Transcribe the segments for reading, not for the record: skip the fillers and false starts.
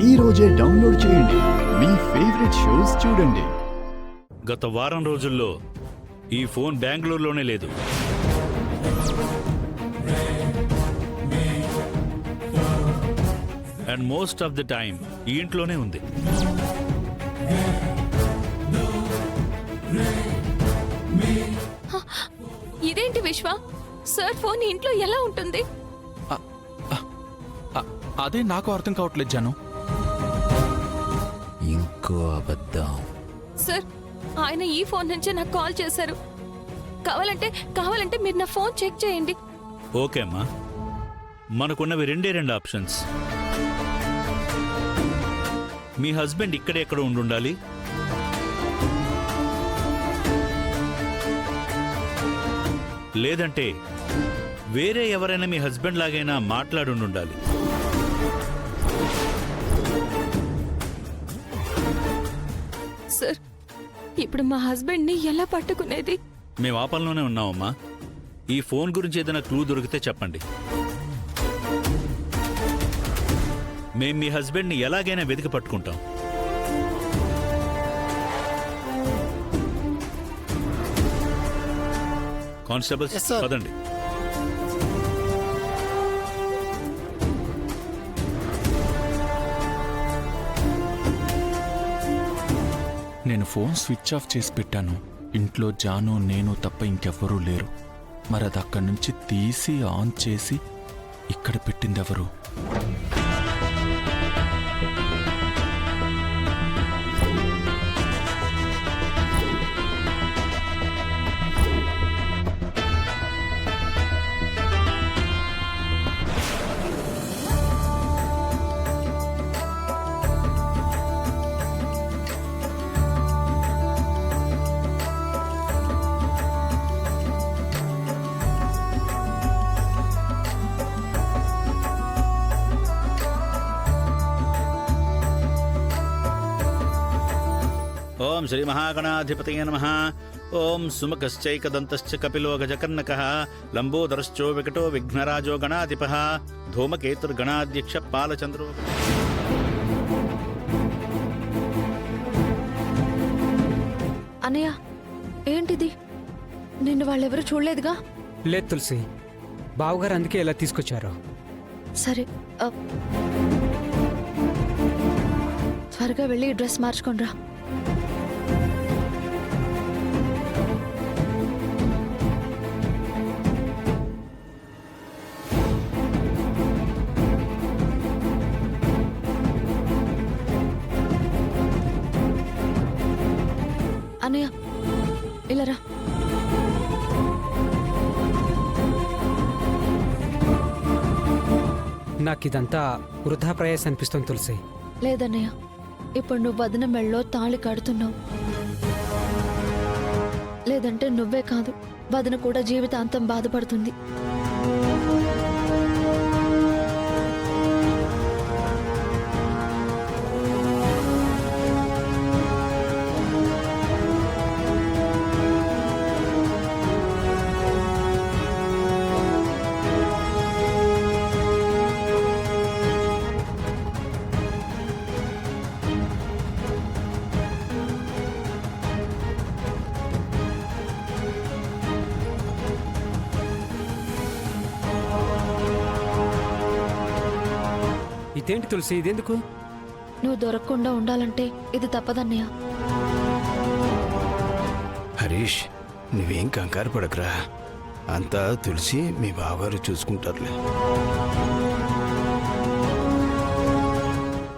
ఈ రోజే డౌన్లోడ్ చేయండి, మీ ఫేవరెట్ షోస్ చూడండి. గత వారం రోజుల్లో ఈ ఫోన్ బెంగళూరులోనే లేదు. And most of the time ఈ ఇంట్లోనే ఉంది. ఇదేంటి విశ్వ, సార్ ఫోన్ ఇంట్లో ఎలా ఉంటుంది? అదే నాకు అర్థం కావట్లేదు జాను. ఇంకో అబద్ధం. సార్, ఆయన ఈ ఫోన్ నుంచే నాకు కాల్ చేశారు. కావాలంటే మీరు నా ఫోన్ చెక్ చేయండి. ఓకే అమ్మా, మనకున్నవి రెండు ఆప్షన్స్. మీ హస్బెండ్ ఇక్కడే ఎక్కడ ఉండాలి, లేదంటే వేరే ఎవరైనా మీ హస్బెండ్ లాగైనా మాట్లాడుండాలి. సార్, ఇప్పుడు మా హస్బెండ్ని ఎలా పట్టుకునేది? మేము ఆపంలోనే ఉన్నామమ్మా. ఈ ఫోన్ గురించి ఏదైనా క్లూ దొరికితే చెప్పండి. మేం మీ హస్బెండ్ని ఎలాగైనా వెతికి పట్టుకుంటాం. కానిస్టేబుల్స్, పదండి. నేను ఫోన్ స్విచ్ ఆఫ్ చేసి పెట్టాను. ఇంట్లో జాను, నేను తప్ప ఇంకెవ్వరూ లేరు. మరి అది అక్కడి నుంచి తీసి ఆన్ చేసి ఇక్కడ పెట్టింది ఎవరు? ఓం శ్రీ మహాగణాధిపతయే నమః. ఓం సుముఖశ్చైకదంతశ్చ కపిలో గజకర్ణకః లంబోదరశ్చో వికటో విఘ్నరాజో గణాధిపః ధూమకేతుర్గణాధ్యక్ష పాలచంద్రో. అన్నయ్య, ఏంటిది? నిన్ను వాళ్ళెవరూ చూడలేదుగా? లేదు తులసి, బావగారు అందుకే ఇలా తీసుకొచ్చారు. సరే, త్వరగా వెళ్ళి డ్రెస్ మార్చుకోనరా. అన్నయ్య, ఇలా రా. నాకిదంతా వృధా ప్రయాస అనిపిస్తుంది తులసి. లేదన్నయ్య, ఇప్పుడు నువ్వు వదిన మెళ్ళలో తాళి కడుతున్నావు. లేదంటే నువ్వే కాదు, వదిన కూడా జీవితాంతం బాధపడుతుంది. ఇదేంటి తులసి, ఇదెందుకు? నువ్వు దొరకకుండా ఉండాలంటే ఇది తప్పదన్నయ్య. హరీష్, నువ్వేం కంగారు పడకురా. అంతా తులసి మీ బావగారు చూసుకుంటారులే.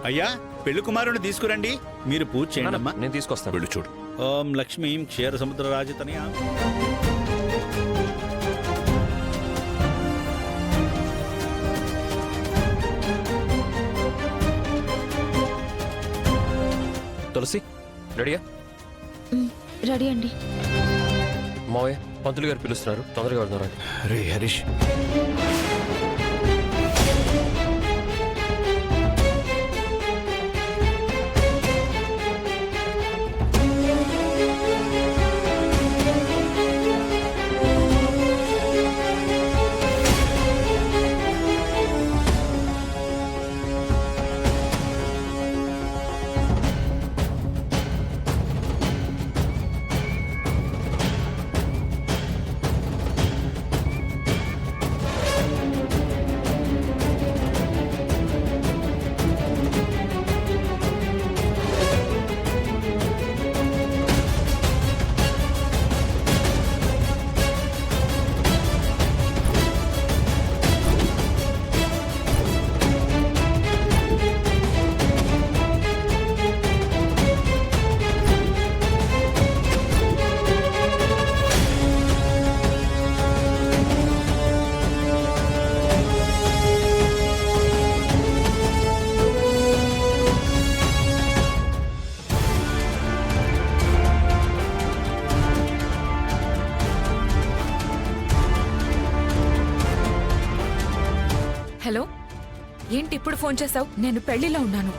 అయ్యా, పెళ్లి కుమారుని తీసుకురండి. మీరు పూజ చేయండి అమ్మా. నేను తీసుకొస్తాను. వెళ్ళు చూడు. ఓం లక్ష్మీం క్షీర సముద్ర రాజతనయా. తులసి, రెడీయా? రెడీ అండి. మావయ్య, పంతులు గారు పిలుస్తున్నారు, తొందరగా వెళ్తున్నారు. రే హరీష్, ఇప్పుడు ఫోన్ చేసావు? నేను పెళ్లిలో ఉన్నాను.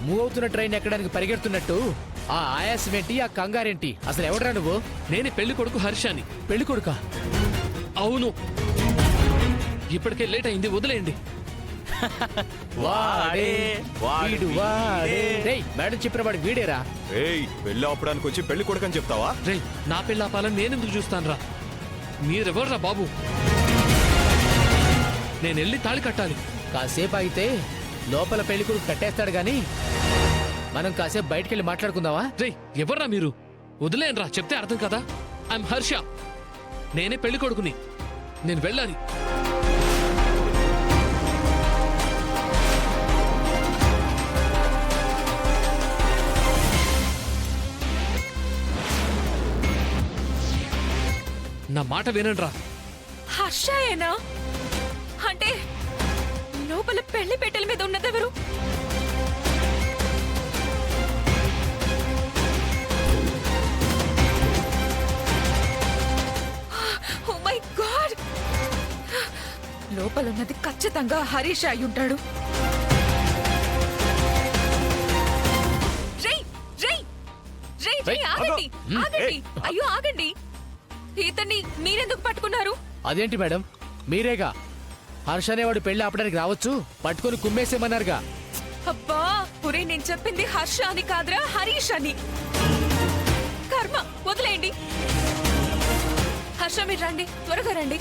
మూవ్ అవుతున్న ట్రైన్ ఎక్కడానికి పరిగెడుతున్నట్టు ఆ ఆయాసం ఏంటి, ఆ కంగారేంటి? అసలు ఎవడరా నువ్వు? నేనే పెళ్లి కొడుకు హర్షాని. పెళ్లి కొడుకా? అవును, ఇప్పటికే లేట్ అయింది, వదిలేయండి. మేడం చెప్పిన వాడు వీడేరా? పెళ్లి ఆపడానికి వచ్చి పెళ్లి కొడుకని చెప్తావా? రేయ్, నా పెళ్ళి ఆపాలని నేనెందుకు చూస్తానురా? మీరెవర్రా బాబు? నేను వెళ్ళి తాళి కట్టాలి. కాసేపు అయితే లోపల పెళ్లి కొడుకు కట్టేస్తాడు గాని మనం కాసేపు బయటకెళ్ళి మాట్లాడుకుందావా? రేయ్, ఎవర్రా మీరు? వదిలేయండిరా, చెప్తే అర్థం కదా. ఐఎమ్ హర్ష, నేనే పెళ్లి కొడుకుని. నేను వెళ్ళాలి. నా మాట వినండిరా. హర్షయేనా? అంటే లోపల పెళ్లి పెట్టెల మీద ఉన్నదెవరు? Oh my God! లోపల ఉన్నది ఖచ్చితంగా హరీష్ అయి ఉంటాడు. ఆగండి, ఆగండి! అయ్యో ఆగండి! ఇతన్ని మీరెందుకు పట్టుకున్నారు? అదేంటి మేడం, మీరేగా హర్ష అనేవాడు పెళ్లి ఆపడానికి రావచ్చు, పట్టుకొని కుమ్మేసేమన్నారుగా. అబ్బా, పురే నేను చెప్పింది హర్ష అని కాదురా, హరీష్ అని. కర్మ, వదిలేయండి. హర్ష మీరు రండి, త్వరగా రండి.